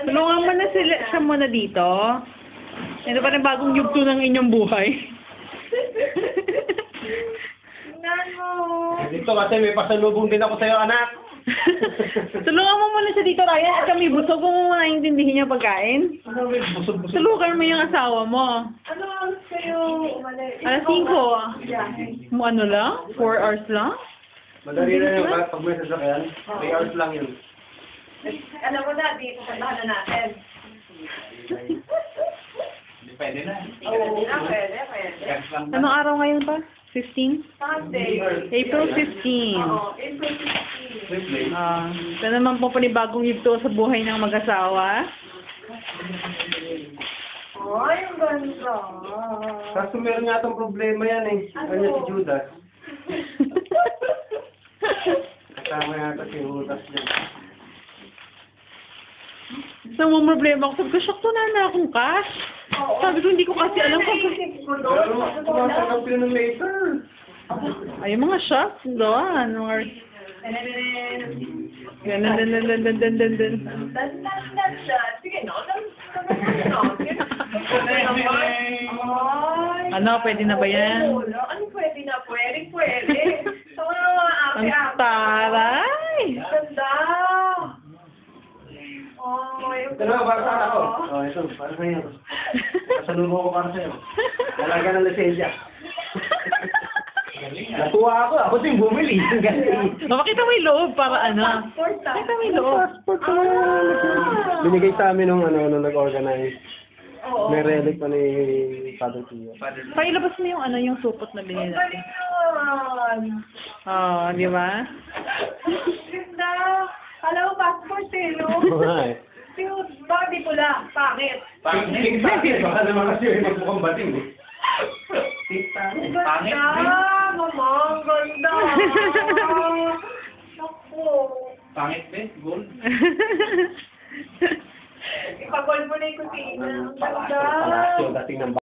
Tulungan mo na sila, siya muna dito. Ito pa rin bagong yugto ng inyong buhay. Tingnan mo. Dito kasi may pasalubong din ako sa'yo, anak. Tulungan mo muna siya dito, Ryan. At kami busog kung naiintindihin niya pagkain. Busog-busog. Tulungan mo yung asawa mo. Ano oras kayo umalis? Alas 5. Mo ano lang? 4 hours lang? Madali na yun, pag may sasakyan. 3 hours lang yun. Alam mo na, di pupuntahan na natin. Pwede na. Oo, pwede. Anong araw ngayon pa? 15? Sunday. April 15. Oo, April 15. Ito naman po panibagong yugto sa buhay ng mag-asawa. Ay, ang ganda. Kaso meron nga itong problema yan eh. Kanya si Judas. Kasama yata si Judas dyan. Sa mga problema ko, sabi ko, shock to na akong cash. Sabi ko, hindi ko kasi alam kung... Pero tumatanggap yun ng later. Ay, mga shots doon. Ganun. Sige, no? Ano, pwede na ba yan? Ano pwede na? Pwede. Sa mga Ang ate-ate. taray! Ganda. Oh, yung Ito na, para sa ako. Oh, ito, para sa'yo. Pasalubong ko para sa'yo. Talaga ng lisensya. Natuwa ako. Ako din bumili. Makita mo yung loob para ano. passport na. Makita mo yung loob. Passport ko na. Binigay sa amin nung nag-organize. Oo. May relic pa ni Father Tio. Pailabas mo yung ano, yung supot na binili natin. Galing Oo, di ba? Ganda. Alam mo, passport eh, no? Alright. Yung body pula, pangit. Pangit. Baka naman kasi yung magmukhang bating eh. Ang ganda, mama, ang ganda. Naku. Pangit din, gold. Ipagol mo na yung kusina. Ang ganda. Palasyo dating ng